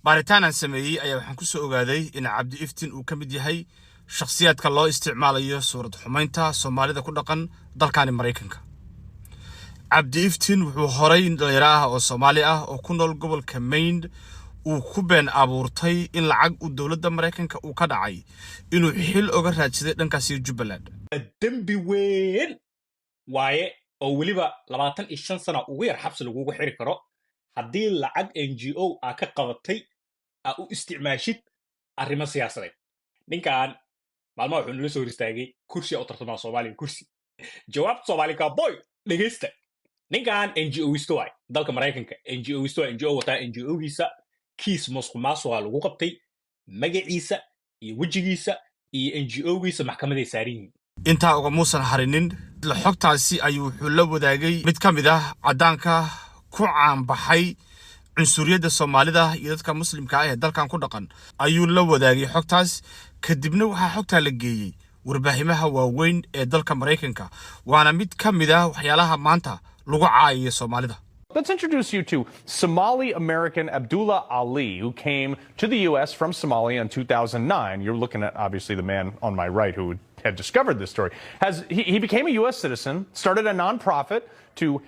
baaritaanaan sameeyey ayaa waxaan ku soo ogaaday in cabdi iftiin uu ka mid yahay shakhsiyaadka loo isticmaalayo suurad xumaynta Soomaalida ku dhaqan dalkan Mareykanka. cabdi iftiin wuxuu horay dhalinyaro ah oo Soomaali ah oo ku nool gobolka Maine uu ku been abuurtay in lacag uu dawladda Mareykanka uu ka dhacay inuu xil uga raadsaday dhankaas Jubbaland. dambi weyn waaye oo waliba 25 sano ugu yar xabsi lagu xiri karo haddii lacag NGO ka qabatay u isticmaashid arrimo siyaasadeed. ninkan maalmaha wuxuu nala soo istaagay kursi oo tartama Soomaaliya kursi jawaab Soomaali ka boy dhageysta. ninkan NGO istoay dalka Mareykanka NGO istoay NGO wata NGO giisa kiis musuqmaasuqa lagu qabtay magaciisa iyo wajigiisa iyo NGO giisa maxkamaday saarin. inta uga muusan harinin la xogtaasi ayuu wuxuu la wadaagay mid ka mid ah cadaanka ku caan baxay cunsuriyada Soomaalida iyo dadka muslimka ah ee dalkan ku dhaqan ayuu la wadaagay xogtaas kadibna waxa xogta la geeyay warbaahimaha waaweyn ee dalka Mareykanka waana mid ka mid ah waxyaalaha maanta lagu caayiyo Soomaalida. Let's introduce you to Somali American Abdullah Ali, who came to the U.S. from Somalia in 2009. You're looking at, obviously, the man on my right who had discovered this story. He became a U.S. citizen, started a nonprofit to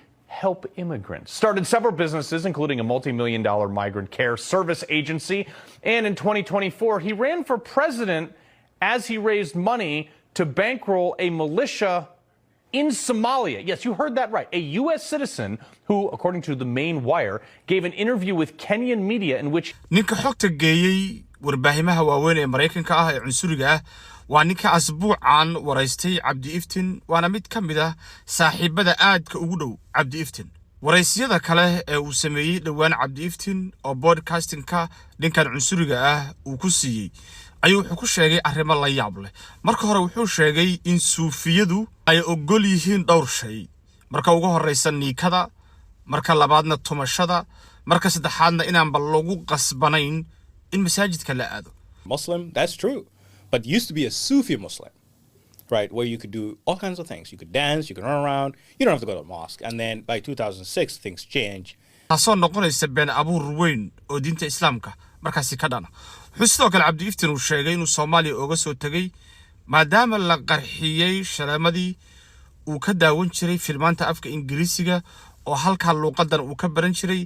help immigrants, started several businesses, including a multi-million-dollar migrant care service agency. And in 2024, he ran for president as he raised money to bankroll a militia in Somalia. Yes, you heard that right. A U.S. citizen who, according to the Main Wire, gave an interview with Kenyan media in which ninka xogta geeyay warbaahimaha waaweyn ee Mareykanka ah ee cunsuriga ah waa ninka asbuucan waraystay cabdi iftiin waana mid ka mid ah saaxiibada aadka ugu dhow cabdi iftiin. waraysiyada kale ee uu sameeyay dhawaan cabdi iftiin oo podcastingka ninkan cunsuriga ah uu ku siiyay ayuu wuxuu ku sheegay arrimo la yaab leh. marka hore wuxuu sheegay in suufiyadu ay ogol yihiin dhowr shay. marka ugu horeysa niikada, marka labaadna tumashada, marka saddexaadna inaan bal lagu qasbanayn in masaajidka la aado. Muslim, that's true. But used to be a Sufi Muslim, right? Where you could do all kinds of things. You could dance, you could run around. You don't have to go to a mosque. And then by 2006, things changed. taasoo noqonaysa been abuur weyn oo diinta Islaamka markaasi ka dhana. wuxuu sidoo kale cabdi iftiin uu sheegay inuu Soomaaliya uga soo tagay maadaama la qarxiyay sharamadii uu ka daawan jiray filmaanta afka Ingiriisiga oo halka luqadan uu ka baran jiray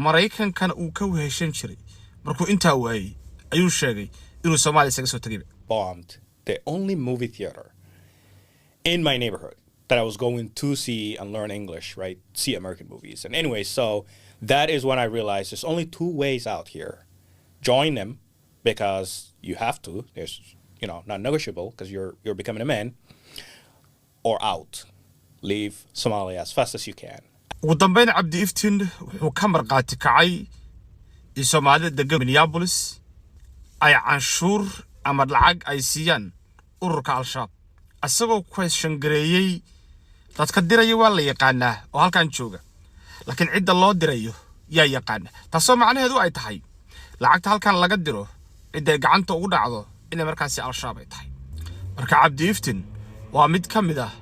Mareykankana uu ka weheshan jiray. markuu intaa waayay ayuu sheegay inuu Soomaaliya isaga soo tagay. Bombed the only movie theater in my neighborhood that I was going to see and learn English, right? See American movies. And anyway, so that is when I realized there's only two ways out here. Join them because you have to. There's, not negotiable because you're becoming a man. Or out. Leave Somalia as fast as you can. ugu dambeyn cabdi iftiin wuxuu ka marqaati kacay in Soomaalida degan Minneapolis ay canshuur ama lacag ay siiyaan ururka Al-Shabaab asagoo question gareeyay dadka diraya waa la yaqaanaa oo halkan jooga laakiin cidda loo dirayo yaa yaqaan. taasoo macnaheedu ay tahay lacagta halkan laga diro cidda gacanta ugu dhacdo inay markaasi Al-Shabaab ay tahay. marka cabdi iftiin waa mid ka mid ah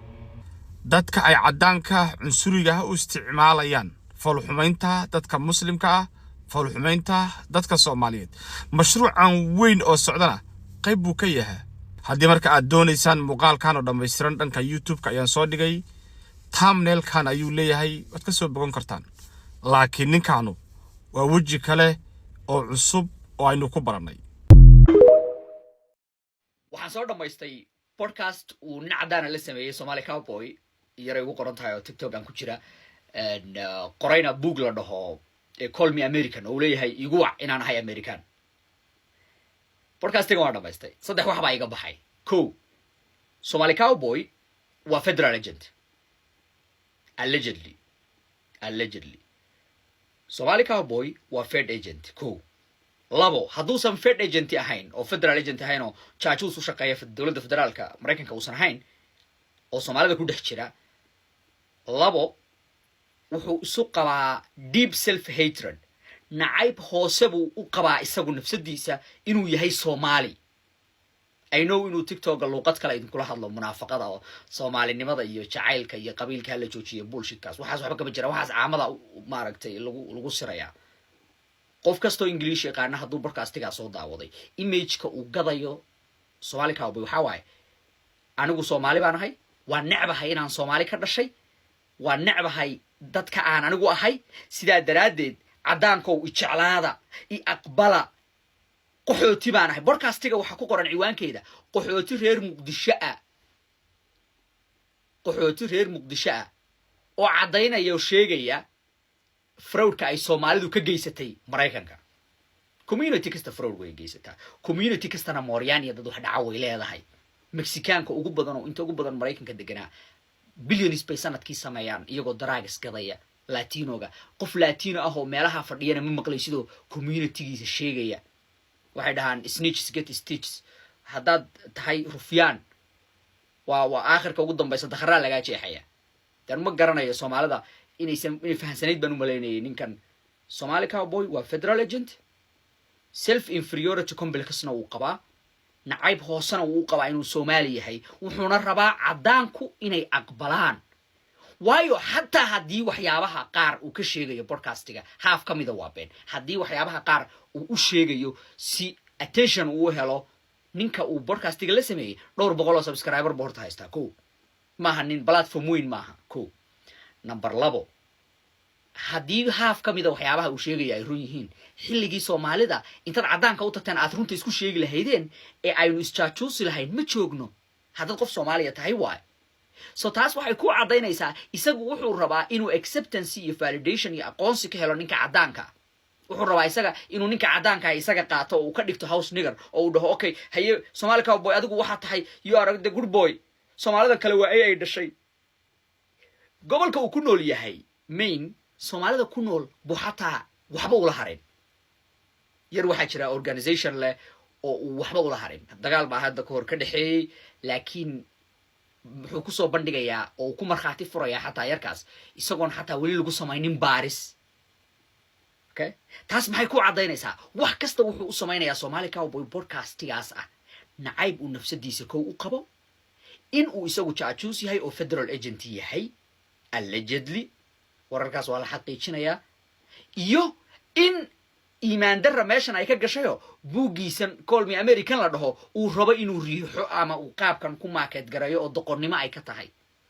dadka ay cadaanka cunsuriga u isticmaalayaan falxumaynta dadka muslimka ah, falxumaynta dadka Soomaaliyeed. mashruucan weyn oo socdana qayb buu ka yahay. haddii marka aad doonaysaan muuqaalkan oo dhammaystiran dhanka YouTube-ka ayaan soo dhigay thumbnail-kan ayuu leeyahay waad ka soo bogan kartaan. laakiin ninkanu waa waji kale oo cusub oo aynu ku baranay. waxaan soo dhamaystay podcast uu nacdana la sameeyay Somali Cowboy yaray ugu qoran tahay oo TikTok aan ku jira qorayna book la dhaho Call Me American oo leeyahay igu wac inaan ahay American. podcasting waa dhamaystay saddex wax baa iga baxay. Somali Cowboy waa federal agent allegedly. Somali Cowboy waa Fed agent. labo hadduusan Fed agent ahayn oo federal agent ahayn oo jaajuus u shaqeeya dowladda federaalka Mareykanka uusan ahayn oo Soomaalida ku dhex jira. labo wuxuu isu qabaa deep self hatred nacayb hoose buu u qabaa isagu nafsadiisa inuu yahay Soomaali. I know inuu TikTok luqad kale idinkula hadlo munaafaqada oo Soomaalinimada iyo jacaylka iyo qabiilka la joojiyo bullshit kaas waxaas waxba kama jira waxaas caamada maaragtay lagu sirayaa. qof kastoo English yaqaan hadduu broadcastiga soo daawaday image-ka uu gadayo Somali Cowboy waxa waaye anigu Soomaali baan ahay waan necbahay inaan Soomaali ka dhashay waan necbahay dadka aan anigu ahay sidaa daraadeed cadaanka uu jeclaada i aqbala qaxooti baan ahay broadcastiga waxa ku qoran ciwaankeeda qaxooti reer Muqdisho ah qaxooti reer Muqdisho ah oo cadaynaya oo sheegaya fraudka ay Soomaalidu ka geysatay Mareykanka community kasta fraud way geysataa community kastana Mooriyaan iyo dad wax dhaca way leedahay Mexicaanka ugu badan oo inta ugu badan Mareykanka deganaa billions bay sanadkii sameeyaan iyagoo drugs gadaya Latinoga qof Latino ah oo meelaha fadhiyana ma maqlay sidoo communitygiisa sheegaya waxay dhahaan snitches get stitches haddaad tahay rufyaan waa aakhirka ugu dambaysa dakhraa laga jeexaya dan ma garanayo Soomaalida inay fahansanayd baan u maleynayay ninkan Somali Cowboy waa federal agent self inferiority complexna uu qabaa nacayb hoosana uu qabaa inuu Soomaali yahay wuxuuna rabaa cadaanku inay aqbalaan waayo hatta haddii waxyaabaha qaar uu ka sheegayo broadcastiga half ka mida waa been haddii waxyaabaha qaar uu u sheegayo si attention uu helo ninka uu broadcastiga la sameeyay dhowr boqol oo subscriber board haysta ko maaha nin platform weyn maaha ko number 2 haddii half ka mida waxyaabaha uu sheegay ay run yihiin xilligii Soomaalida inta cadaanka u tagtaan aad runta isku sheegi lahaydeen ee aynu isjaajuusi lahayn ma joogno hadda qof Soomaaliya tahay waay so taas waxay ku cadaynaysaa isagu wuxuu rabaa inuu acceptance iyo validation iyo aqoonsi ka helo ninka cadaanka wuxuu rabaa isaga inuu ninka cadaanka isaga qaato oo uu ka dhigto house nigger oo uu dhaho okay haye Somali Cowboy adigu waxa tahay you are the good boy Soomaalida kale waa ay dhashay gobolka uu ku nool yahay Maine Soomaalida ku nool buu xataa waxba ula harin yar waxa jira organization leh oo uu waxba ula harin dagaal baa hadda ka hor ka dhaxeeyay laakiin wuxuu ku soo bandhigayaa oo ku marxaati furaya xataa yarkaas isagoon xataa wali lagu samaynin baaris okay taas maxay ku cadaynaysaa wax kasta wuxuu u samaynayaa Somali Cowboy broadcastigaas ah nacayb uu nafsadiisa koow u qabo in uu isagu jaajuus yahay oo federal agent yahay allegedly wararkaas waa la xaqiijinayaa iyo in iimaan darra meeshan ay ka gashayo buugiisan call me American la dhaho uu rabo inuu riixo ama uu qaabkan ku market garayo oo doqonnimo ay ka tahay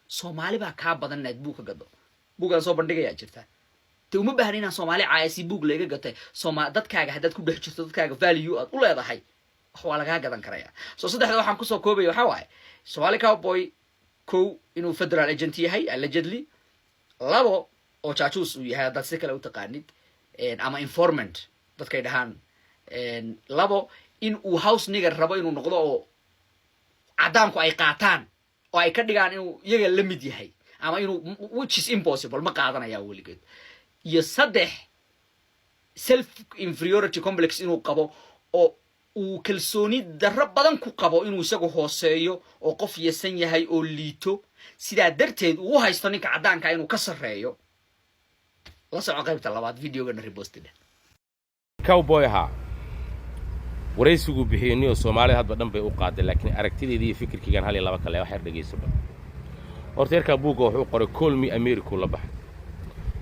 Soomaali baa ka badan inaad buug ka gado buugan soo bandhigaya jirta te uma baahan inaan Soomaali caayasi buug laga gatay dadkaaga haddaad ku dhex jirto dadkaaga value aad u leedahay wax waa laga gadan karaya soo saddexda waxaan ku soo koobay waxa waaye Somali Cowboy ko inuu federal agent yahay allegedly labo oo jaajuus uu yahay dad si kale u taqaanid ama informant dadkay dhahaan labo in uu house nigger rabo inuu noqdo oo cadaanku ay qaataan oo ay ka dhigaan inuu iyaga la mid yahay ama inuu which is impossible ma qaadanaya weligeed iyo saddex self inferiority complex inuu qabo oo uu kalsooni darro badan ku qabo inuu isagu hooseeyo oo qof yeesan yahay oo liito sidaa darteed uu haysto ninka cadaanka inuu ka sareeyo la soo qaybta labaad videogana reposted Cowboy ha waraysigu bixiyay Soomaali hadba dhan bay u qaaday laakiin aragtideedii iyo fikirkiigan hal iyo laba kale wax yar dhageysaba horta yarka buuga wuxuu qoray call me America la baxay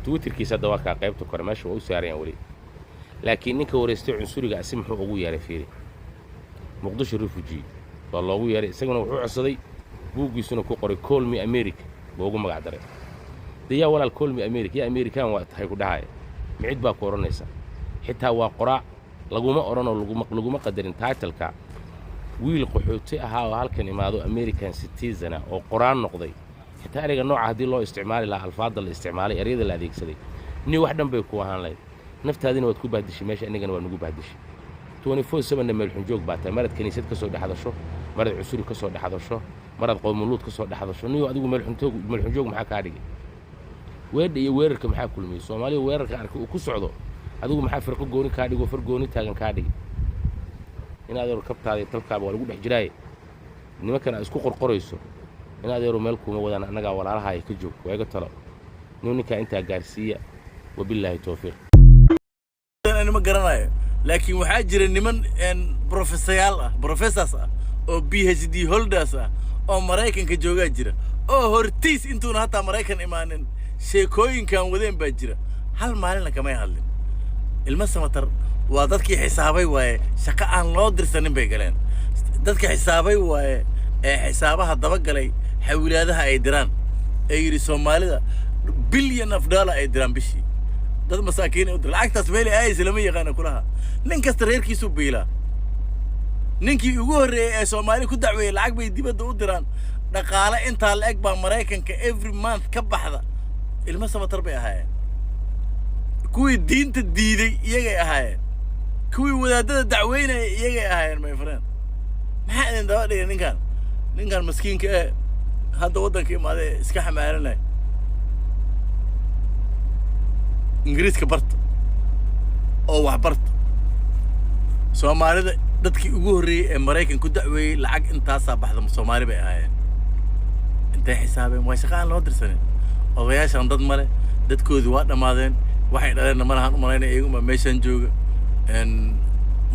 twitterkiisa hadda ka qaybta kore meesha uu saarayaan wali laakiin ninka wareystay cunsuriga asi muxuu ugu yeeray fiiri Muqdisho refugee waa loogu yeeray isaguna wuxuu codsaday buugiisuna ku qoray call me America boogu magac daray diyaa walaal call me America ya American waa tahay ku dhahay micid baa ku oranaysa xitaa waa qoraa laguma orano laguma qadarin title-ka wiil qaxooti ahaa oo halkan imaado American citizen oo qoraan noqday xitaa ariga nooca hadii loo isticmaali lahaa alfaada la isticmaalay ereyada la adeegsaday ni wax dhan bay ku ahaan lahayd naftaadina waad ku bahdishay meesha anigana waa nagu bahdishay 24/7 meel xunjoog baa tahay marad kaniisad ka soo dhaxdasho marad cusuri ka soo dhaxdasho marad qoomuluud ka soo dhaxdasho niyo adigu meel xunjoog maxaa ka dhigay weedha iyo weerarka maxaa kulmiyay Soomaaliya weerarka arkay uu ku socdo adigu maxaa farqo gooni ka dhigo far gooni taagan ka dhigay inaad yar kabtaada talkaaba waa lagu dhex jiray nimankan isku qorqorayso inaad yar meel kuma wadaan anaga walaalaha ay ka joog wayga talo ninka inta gaarsiiya wabillahi tawfiiq أنا ما قرناي لكن وحاجر نمن إن بروفيسورس أو PhD holders أو مرايكن كجوجا جرا أو هرتيس إنتو نهتا مرايكن إيمانن شيكوين كان وذين بجرا هل مالنا كمان هالين ilma samatar waa dadkii xisaabay waaye shaqo aan loo dirsanin bay galeen dadka xisaabay waaye ee xisaabaha daba galay xawilaadaha ay diraan ee yiri Soomaalida billion of dollar ay diraan bishii dad masaakiin u dir lacagtaas meel ay islama yaqaan kulaha nin kasta reerkiisu biila ninkii ugu horeeyay ee Soomaali ku dacweeyay lacag bay dibadda u diraan dhaqaale inta la eg baa Mareykanka every month ka baxda ilma samatar bay ahaayeen kuwii diinta diiday iyagay ahaayeen kuwii wadaadada dacweynaya iyagay ahaayeen my friend maxaa idin daba dhigay ninkan maskiinka ee hadda waddanka imaaday iska xamaalanay ingiriiska barta oo wax barta Soomaalida dadkii ugu horeeyay ee Mareykan ku dacweeyay lacag intaasaa baxda Soomaali bay ahaayeen intay xisaabeen waa shaqo aan loo dirsanin odayaashan dad male dadkoodii waa dhammaadeen waxay dhaleen malahan u malaynay iyaguma meeshan jooga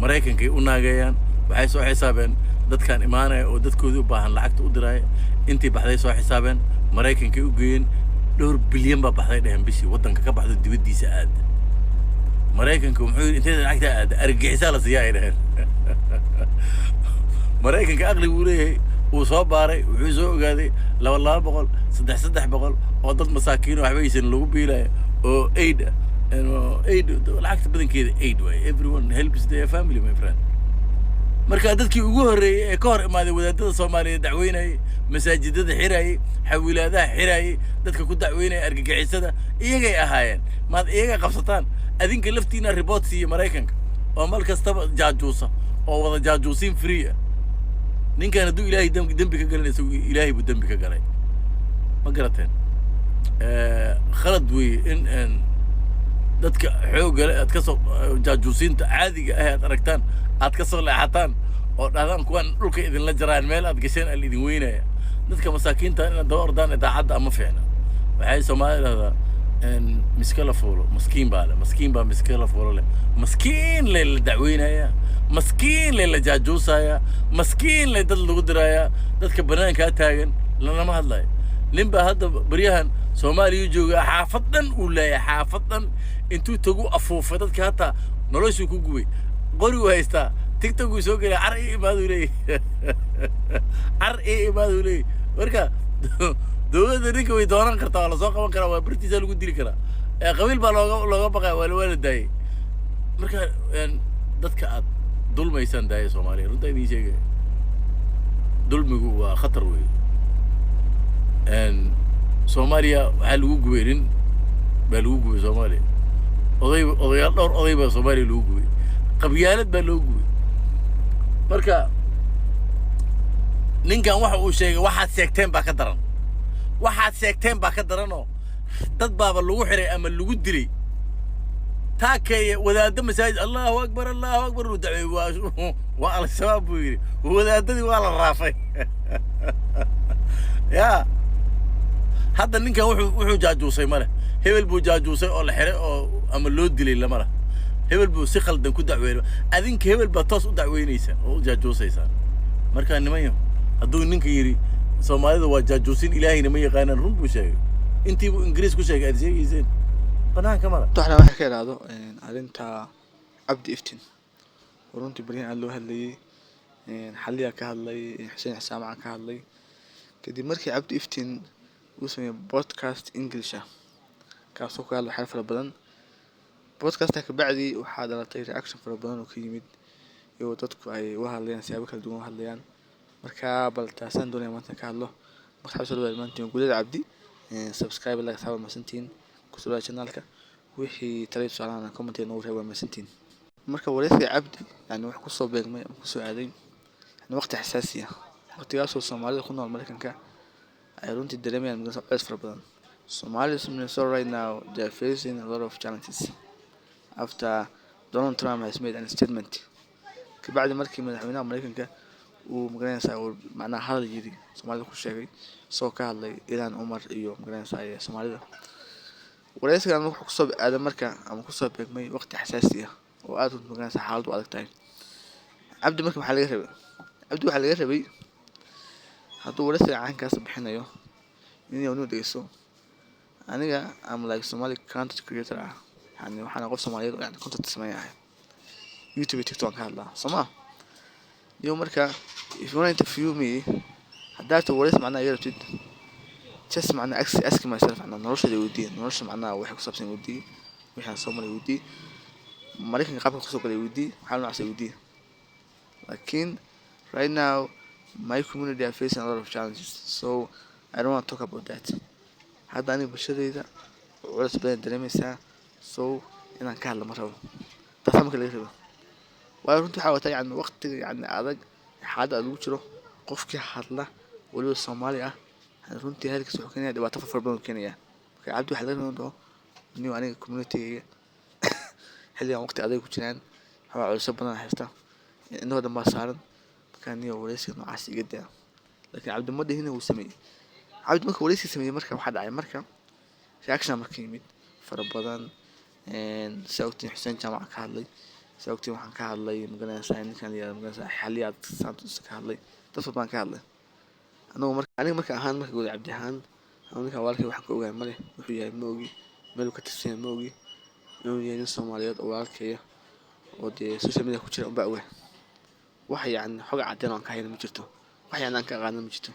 Mareykankay u naageeyaan waxay soo xisaabeen dadkan imaanaya oo dadkoodii u baahan lacagta u diraay intii baxday soo xisaabeen Mareykankay u geeyeen dhowr bilyan baa baxday dhahan bishii waddanka ka baxdo dibaddiisa aad Mareykanka wuxuu yiri intee lacagta aad argagixisa la siyaa ay dhahan Mareykanka aqligu leeyahay uu soo baaray wuxuu soo ogaaday 200 300 oo dad masaakiin oo waxbaysan lagu biilay oo aid lacagta badankeeda aid way everyone helps their family my friend marka dadkii ugu horeeyay ee ka hor imaaday wadaadada Soomaaliyeed dacweynay masaajidada xiraayay xawilaadaha xiraayay dadka ku dacweynay argagixisada iyagay ahaayeen maad iyaga qabsataan adinka laftiina report si Mareykanka oo mal kastaba jaajuusa oo wada jaajuusin free ninkan haduu Ilaahay dambi ka galanayso Ilaahay buu dambi ka galay ma garateen khalad way in dadka xoog leh aad ka soo jaajuusinta caadiga ah aad aragtaan aad ka soo leexataan oo dhaadaan kuwan dhulka idin la jaraan meel aad gasheen al idin weynaya dadka masaakiinta in daba ordaan idaacadda ama fiicna waxay Soomaalida miskala fuulo maskiin baa miskala fuulo leh maskiin la dacweynaya maskiin la jaajuusaya maskiin la dad lagu diraya dadka banaanka taagan lama hadlayo ninba hadda baryahan Soomaaliya jooga xaafadan uu leeyahay xaafadan intuu tagu afuufay dadka hata noloshu ku gubay qori u haysta TikTok uu soo galay ar imaadu leey marka dowladda ninka way dooran kartaa la soo qaban karaa waa bartiisa lagu dili karaa qabiil baa looga baqay wala daayay marka dadka aad dulmaysan daayay Soomaaliya runta idin sheegay dulmigu waa khatar weey Soomaaliya waxa lagu gubeerin baa lagu gubay Soomaaliya odayaal dhowr oday baa Soomaaliya lagu gubay qabyaalad baa loo gubay marka ninkan waxa uu sheegay waxaad sheegteen baa ka daran oo dad baaba lagu xiray ama lagu dilay taakay wadaadda masaajid Allahu akbar uu dacay waa al-shabaab buu yiri wadaadadii waa la raafay ya hadda ninkan wuxuu jaajuusay male hebel buu jaajuusay oo la xiray oo ama loo dilay lama laha hebel buu si khaldan ku dacweeyay adinka hebel baa toos u dacweynaysa oo jaajuusaysa marka nimayo hadduu ninka yiri Soomaalida waa jaajuusin Ilaahayna ma yaqaanaan run buu sheegay intii buu Ingiriis ku sheegay adeegsayeen banaanka mara waxna waxa ka yiraahdo arinta Cabdi Iftiin runtii bariyan aan loo hadlayay xaliya ka hadlay Xuseen Xisaamaan ka hadlay kadib markii Cabdi Iftiin uu sameeyay podcast English kaasoo ka hadlay xirfado badan podcast ka bacdi waxa dhalatay reaction fara badan oo ka yimid iyo dadku ay u hadlayaan siyaabo kala duwan u hadlayaan marka bal taasan doonay maanta ka hadlo marka soo dhawaad maanta guulada Cabdi subscribe like sawa masantiin ku soo channelka wixii taliye su'aalaha comment inoo reebo masantiin marka wareysiga Cabdi yani wax ku soo beegmay ku soo aaday waqti xasaasi ah waqtigaas oo Soomaalida ku nool Mareykanka ay runtii dareemayaan muddo fara badan Somalis right now they are facing a lot of challenges after Donald Trump has made a statement kabacdi markii madaxweynaha Mareykanka uu magaranaysa oo macnaha hadal yiri Soomaalida ku sheegay soo ka hadlay Iran Umar iyo magaranaysa Soomaalida wareysigan wuxuu ku soo aaday marka ama ku soo beegmay waqti xasaasi ah oo aad u magaranaysa xaalad u adag tahay Cabdi markii waxa laga rabay hadduu wareysiga caankaas bixinayo inuu dhageysto aniga am like Somali content creator يعني waxaan qof Soomaaliyeed yani content sameeyaa YouTube iyo TikTok ka hadlaa Soomaa iyo marka if you want to interview me haddaad wareys macnaa yartid just macnaa ask myself macnaa noloshayda weydii nolosha macnaa wax ku saabsan weydii waxaan soo maray weydii mareykanka qaabka ku soo galay weydii waxaan noocaas weydii laakiin right now my community are facing a lot of challenges so I don't want to talk about that hadda aniga bulshadayda culays badan dareemaysaa so inaan ka hadlo ma rabo taas marka laga rabo waayo runtii waxaa wataa yani waqtiga yani adag xaalada lagu jiro qofkii hadla waliba Soomaali ah runtii halkiis wuxuu keenayaa dhibaato far badan keenaya marka cabdi waxa laga rabaa inuu aniga community-ga xilligan waqti adag ku jiraan waxa culays badan haysta inoo dhan baa saaran marka niyo wareysi noocaas iga daa laakiin cabdi ma dhihina uu sameeyay cabdi marka wareysi sameeyay marka waxa dhacay marka reaction marka yimid fara badan sababtii Xuseen Jaamac ka hadlay sababtii waxaan ka hadlay magalaysaa ninkan iyo magalaysaa xaliyaad Santos ka hadlay dad badan ka hadlay aniga marka ahaan marka guud cabdi ahaan ninka walaalkay waxaan ka ogahay male wuxuu yahay ma ogi meel uu ka tirsan ma ogi inuu yahay nin Soomaaliyeed oo walaalkay oo dee social media ku jira un baa ogahay waxa yani xog cadeen aan ka hayno ma jirto wax yani aan ka aqaan ma jirto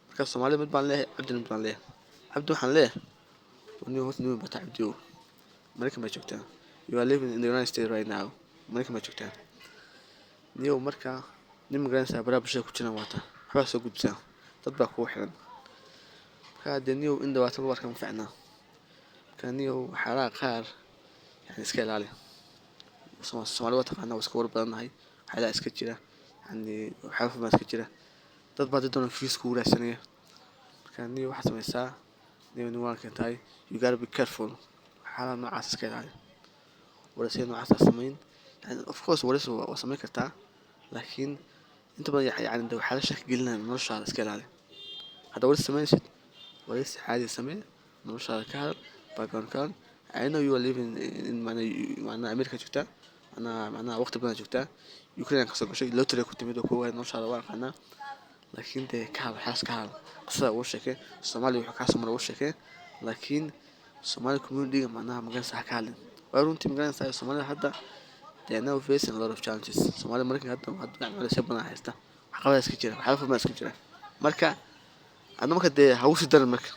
marka Soomaaliya mid baan leeyahay cabdi mid baan leeyahay cabdi waxaan leeyahay inuu hoos inuu bata cabdi Mareykan ma joogtaa you are living in the United States right now Mareykan ma joogtaa niyo marka nin magalaysaa baraha bulshada ku jiraan wata waxbaa soo gudbisa dad baa kugu xiran marka dee niyo in dhawaato lagu arka ma fiicna marka niyo waxyaalaha qaar yani iska ilaali Soomaali waa taqaanaa waa iska war badannahay waxyaalaha iska jira yani waxyaala fudud iska jira dad baa doona views ku raadsanaya marka niyo waxaad samaysaa niyo nin waan keentay you gotta be careful waxyaalaha noocaas iska ilaali wareysiga noocaas samayn yani of course wareysiga waa samayn kartaa laakiin inta badan yani waxyaala shaki gelinaya noloshaada iska ilaali hadda wareysi samaysid wareysi caadi samee noloshaada ka hadal background I know you are living in macnaa America joogtaa macnaa waqti badan joogtaa Ukraine ka soo gashay lottery ku timid oo ku waay noloshaada waa qanaa laakiin dee ka hadal xaas ka hadal qisada uu sheekay Soomaaliya wuxuu ka soo maray uu sheekay laakiin Somali community macnaa magalaysaa ka hadlin waa runtii magalaysaa Soomaaliya hadda they are now facing a lot of challenges Soomaaliya Mareykanka hadda culays badan haysta waxqabad iska jira waxyaala fudud iska jira marka adna marka dee hawsha daran marka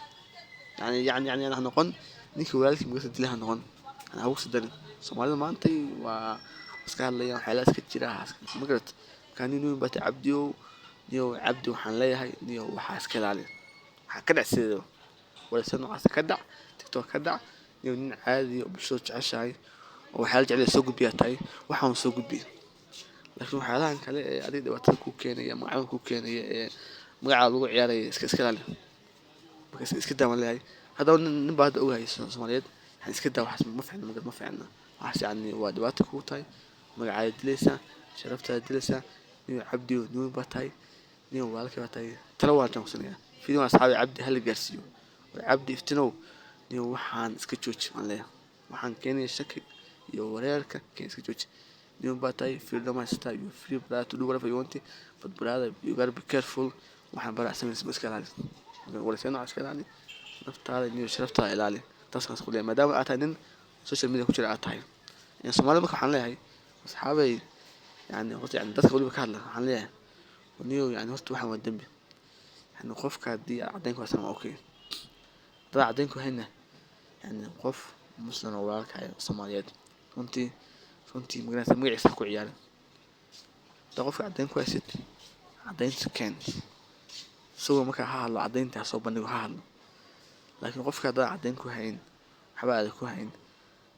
yani aan noqon ninkii walaalkii magalaysaa dilaha noqon ana hawsha daran Soomaalida maanta waa iska hadlayaan waxyaala iska jira magarat kan inuu bata cabdiyo niyo cabdi waxaan leeyahay niyo waxa iska ilaali waxa ka dhacsido wareysi noocaas ka dhac TikTok ka dhac niyo nin caadi oo bulshada jeceshahay oo waxyaala jecel soo gudbiya tahay waxaan soo gudbiya laakiin waxyaalahan kale ee adiga dhibaatada ku keenaya magaca ku keenaya ee magaca lagu ciyaaray iska ilaali marka iska daawan leeyahay hadda nin baa ogahay Soomaaliyeed iska daa wax ma fiicna waxaas yani waa dhibaato ku tahay magaca dilaysa sharafta dilaysa niyo cabdi niyo batay niyo walaalkay batay tala waa tan kusaniya fiidin asxaabi cabdi hal gaarsiyo cabdi iftinow niyo waxaan iska jooji aan leeyahay waxaan keenay shaki iyo wareerka keen iska jooji niyo batay freedom is time you free brother to do whatever you want but brother you gotta be careful waxaan bara sameeyay iska ilaali wareysiga iska ilaali naftaada niyo sharafta ilaali taas ka isku leeyahay maadaama aad tahay nin social media ku jira aad tahay in Soomaaliya marka waxaan leeyahay asxaabay yani horta yani dadka waliba ka hadla waxaan leeyahay niyo yani horta waxaan waa dambi yani qofka hadii cadeen ku haysan okay dad cadeen ku hayna yani qof muslim oo walaalka Soomaaliyeed runtii magaciisa ku ciyaaray dad qofka cadeen ku haysid cadeynta keen soo marka ha hadlo cadeynta soo bandhigo ha hadlo laakiin qofka dad cadeen ku hayn waxba aad ku hayn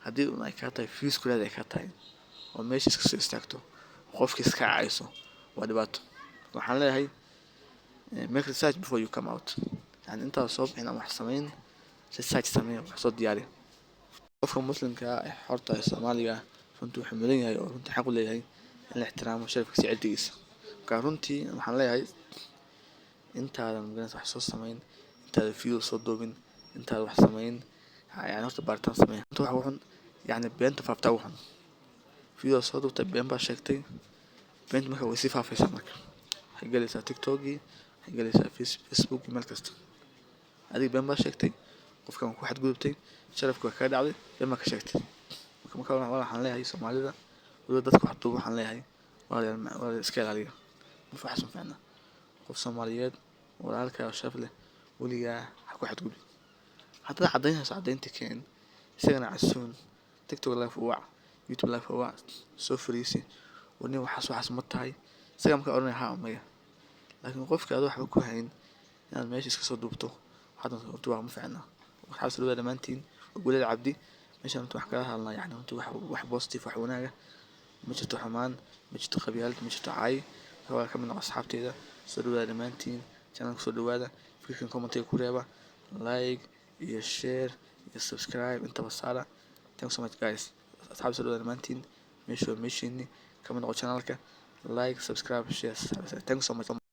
hadii ay ka tahay fees ku leedahay ka tahay oo meesha iska soo istaagto qofka iska cayso waa dhibaato waxaan leeyahay make research before you come out yani inta soo bixin ama wax sameyn research samee wax soo diyaari qofka muslimka ah horta Soomaaliga runtii wuxuu mudan yahay oo runtii xaq u leeyahay in la ixtiraamo sharafkiisa cidigiisa ka runtii waxaan leeyahay intaadan magalaysaa wax soo sameyn intaada video soo doobin intaada wax sameyn يعني horta baaritaan samee inta wax wuxun yani beenta faaftaa wuxun video soo duubtay been baa sheegtay beenta marka way sii faafaysaa marka waxay galaysaa TikTok-gii waxay galaysaa Facebook meel kasta adiga been baa sheegtay qofkan ku xadgudubtay sharafka ka dhacday been baa ka sheegtay marka waxaan leeyahay Soomaalida wada dadka wax duuba waxaan leeyahay waa iska ilaaliyo ma faxsan fiicna qof Soomaaliyeed walaalka oo shaf leh waligaa ha ku xadgudub haddana cadaynta keen isagana casuun TikTok live waa YouTube live waa soo fariisi وني waxaas ma tahay isaga marka oranay ha amaya laakiin qofka aad waxba ku hayn inaad meesha iska soo duubto waxaad duubto ma fiicna waxa soo dhamaantiin ugu cabdi meesha inta wax kala hadlaa yani inta wax positive wax wanaaga ma jirto xumaan ma jirto qabyaalad ma jirto caay waa ka mid ah asxaabteeda soo dhamaantiin channel soo dhawaada fikirkan comment ku reeba like iyo share iyo subscribe inta basala thanks so much guys asxaab soo dhamaantiin meesha meeshini كمان على channel like subscribe share thanks so much